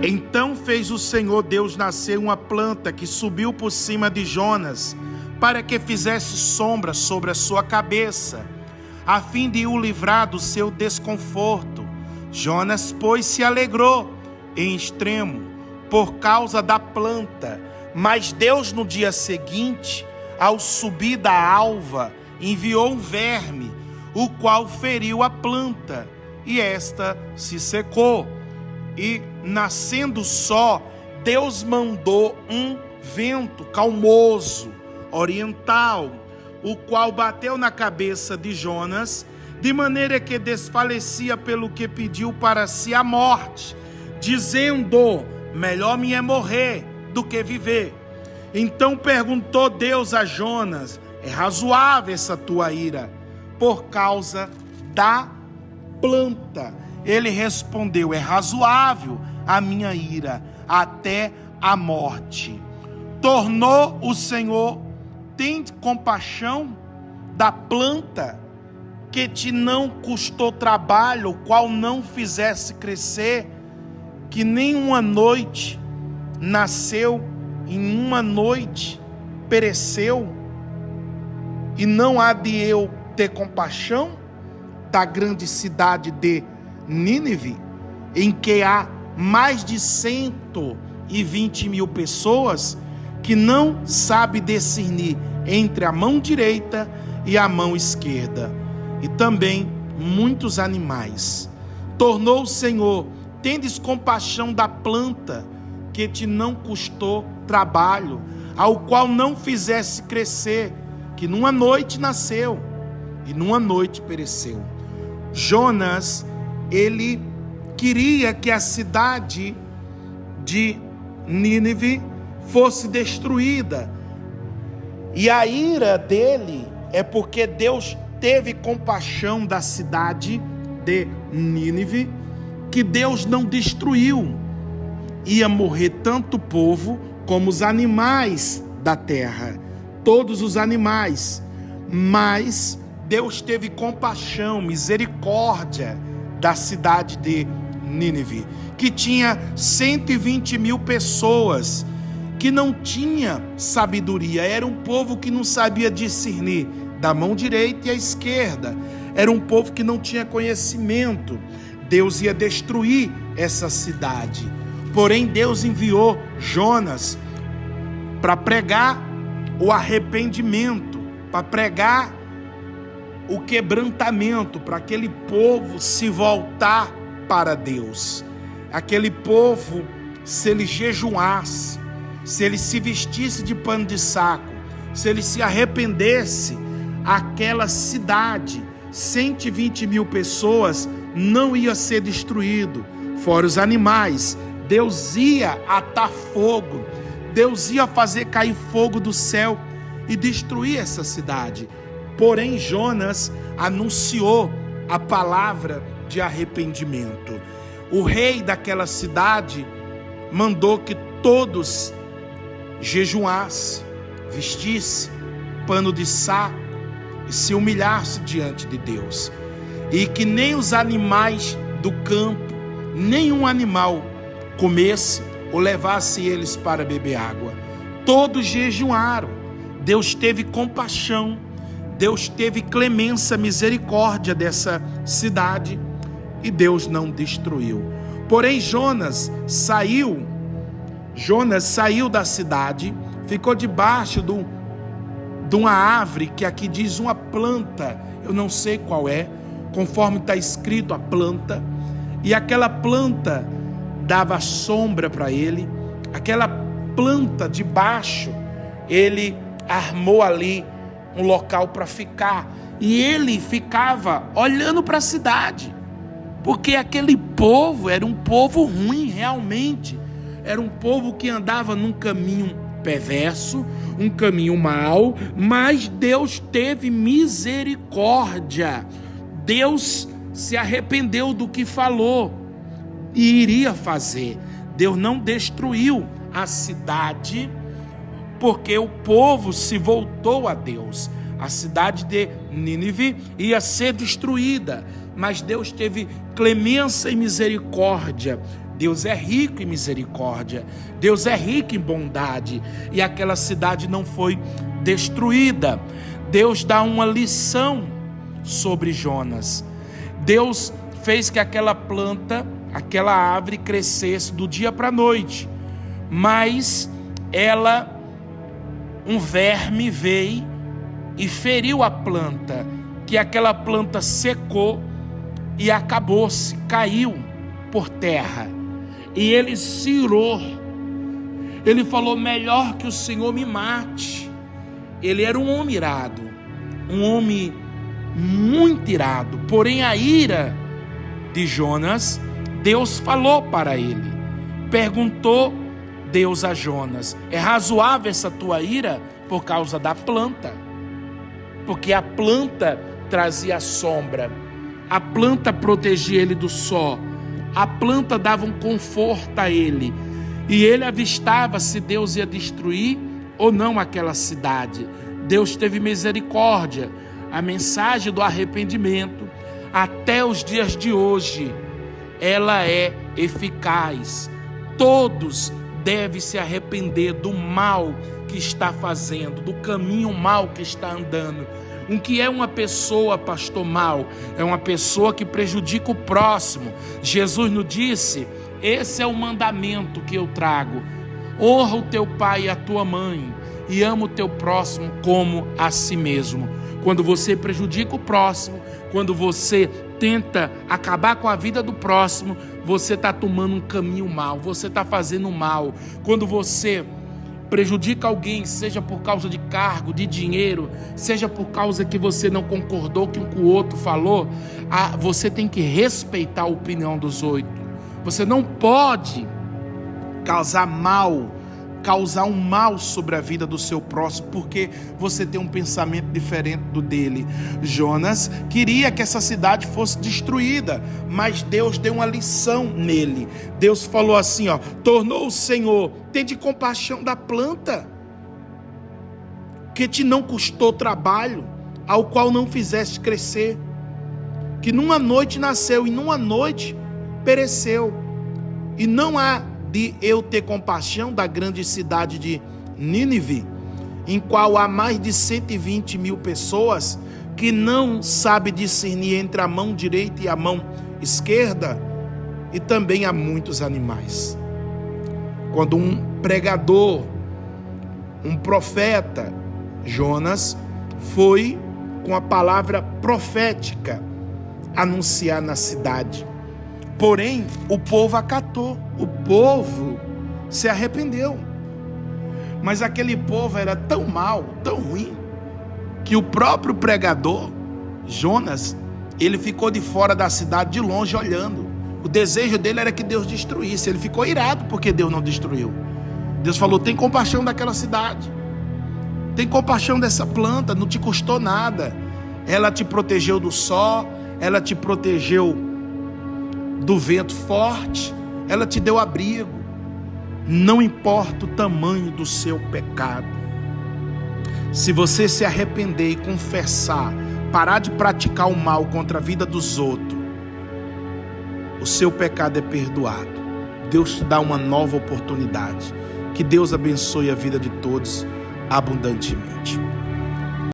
Então fez o Senhor Deus nascer uma planta que subiu por cima de Jonas, para que fizesse sombra sobre a sua cabeça, a fim de o livrar do seu desconforto. Jonas, pois, se alegrou em extremo por causa da planta. Mas Deus, no dia seguinte, ao subir da alva, enviou um verme, o qual feriu a planta, e esta se secou. E, nascendo só, Deus mandou um vento calmoso, oriental, o qual bateu na cabeça de Jonas, de maneira que desfalecia, pelo que pediu para si a morte, dizendo: melhor me é morrer do que viver. Então perguntou Deus a Jonas: é razoável essa tua ira por causa da planta? Ele respondeu: é razoável a minha ira até a morte. Tornou o Senhor: tem compaixão da planta que te não custou trabalho, o qual não fizesse crescer, que nem uma noite nasceu, em uma noite pereceu? E não há de eu ter compaixão da grande cidade de Nínive, em que há mais de 120 mil pessoas que não sabe discernir entre a mão direita e a mão esquerda, e também muitos animais. Tornou o Senhor: tendes compaixão da planta que te não custou trabalho, ao qual não fizesse crescer, que numa noite nasceu e numa noite pereceu. Jonas, ele queria que a cidade de Nínive fosse destruída. E a ira dele é porque Deus teve compaixão da cidade de Nínive, que Deus não destruiu. Ia morrer tanto o povo como os animais da terra, todos os animais. Mas Deus teve compaixão, misericórdia da cidade de Nínive, que tinha 120 mil pessoas, que não tinha sabedoria. Era um povo que não sabia discernir da mão direita e a esquerda. Era um povo que não tinha conhecimento. Deus ia destruir essa cidade. Porém, Deus enviou Jonas para pregar o arrependimento, para pregar o quebrantamento, para aquele povo se voltar para Deus. Aquele povo, se ele jejuasse, se ele se vestisse de pano de saco, se ele se arrependesse, aquela cidade, 120 mil pessoas, não ia ser destruído, fora os animais. Deus ia atar fogo, Deus ia fazer cair fogo do céu e destruir essa cidade. Porém, Jonas anunciou a palavra de arrependimento. O rei daquela cidade mandou que todos jejuassem, vestissem pano de saco e se humilhassem diante de Deus. E que nem os animais do campo, nenhum animal comesse ou levasse eles para beber água. Todos jejuaram. Deus teve compaixão, Deus teve clemência, misericórdia dessa cidade, e Deus não destruiu. Porém, Jonas saiu da cidade, ficou debaixo de uma árvore, que aqui diz uma planta, eu não sei qual é, conforme está escrito a planta, e aquela planta dava sombra para ele. Aquela planta debaixo, ele armou ali um local para ficar, e ele ficava olhando para a cidade, porque aquele povo era um povo ruim realmente, era um povo que andava num caminho perverso, um caminho mau, mas Deus teve misericórdia. Deus se arrependeu do que falou e iria fazer. Deus não destruiu a cidade, porque o povo se voltou a Deus. A cidade de Nínive ia ser destruída, mas Deus teve clemência e misericórdia Deus é rico em misericórdia, Deus é rico em bondade, e aquela cidade não foi destruída. Deus dá uma lição sobre Jonas. Deus fez que aquela planta, aquela árvore crescesse do dia para a noite, mas um verme veio e feriu a planta, que aquela planta secou e acabou-se, caiu por terra. E ele se irou. Ele falou: melhor que o Senhor me mate. Ele era um homem irado, um homem muito irado. Porém, a ira de Jonas, Deus falou para ele. Perguntou Deus a Jonas: é razoável essa tua ira? Por causa da planta, porque a planta trazia sombra, a planta protegia ele do sol, a planta dava um conforto a ele, e ele avistava se Deus ia destruir ou não aquela cidade. Deus teve misericórdia. A mensagem do arrependimento, até os dias de hoje, ela é eficaz. Todos devem se arrepender do mal que está fazendo, do caminho mal que está andando. O que é uma pessoa, pastor, mal? É uma pessoa que prejudica o próximo. Jesus nos disse: esse é o mandamento que eu trago: honra o teu pai e a tua mãe, e ama o teu próximo como a si mesmo. Quando você prejudica o próximo, quando você tenta acabar com a vida do próximo, você está tomando um caminho mal, você está fazendo mal. Quando você prejudica alguém, seja por causa de cargo, de dinheiro, seja por causa que você não concordou com o que o outro falou, você tem que respeitar a opinião dos outros. Você não pode causar um mal sobre a vida do seu próximo, porque você tem um pensamento diferente do dele. Jonas queria que essa cidade fosse destruída, mas Deus deu uma lição nele. Deus falou assim: tornou o Senhor, tende compaixão da planta, que te não custou trabalho, ao qual não fizeste crescer, que numa noite nasceu e numa noite pereceu. E não há de eu ter compaixão da grande cidade de Nínive, em qual há mais de 120 mil pessoas, que não sabe discernir entre a mão direita e a mão esquerda, e também há muitos animais. Quando um pregador, um profeta, Jonas, foi com a palavra profética anunciar na cidade. Porém, o povo acatou, o povo se arrependeu. Mas aquele povo era tão mau, tão ruim, que o próprio pregador, Jonas, ele ficou de fora da cidade, de longe, olhando. O desejo dele era que Deus destruísse. Ele ficou irado porque Deus não destruiu. Deus falou: tem compaixão daquela cidade, tem compaixão dessa planta, não te custou nada. Ela te protegeu do sol, ela te protegeu do vento forte, ela te deu abrigo. Não importa o tamanho do seu pecado, se você se arrepender e confessar, parar de praticar o mal contra a vida dos outros, o seu pecado é perdoado. Deus te dá uma nova oportunidade. Que Deus abençoe a vida de todos abundantemente.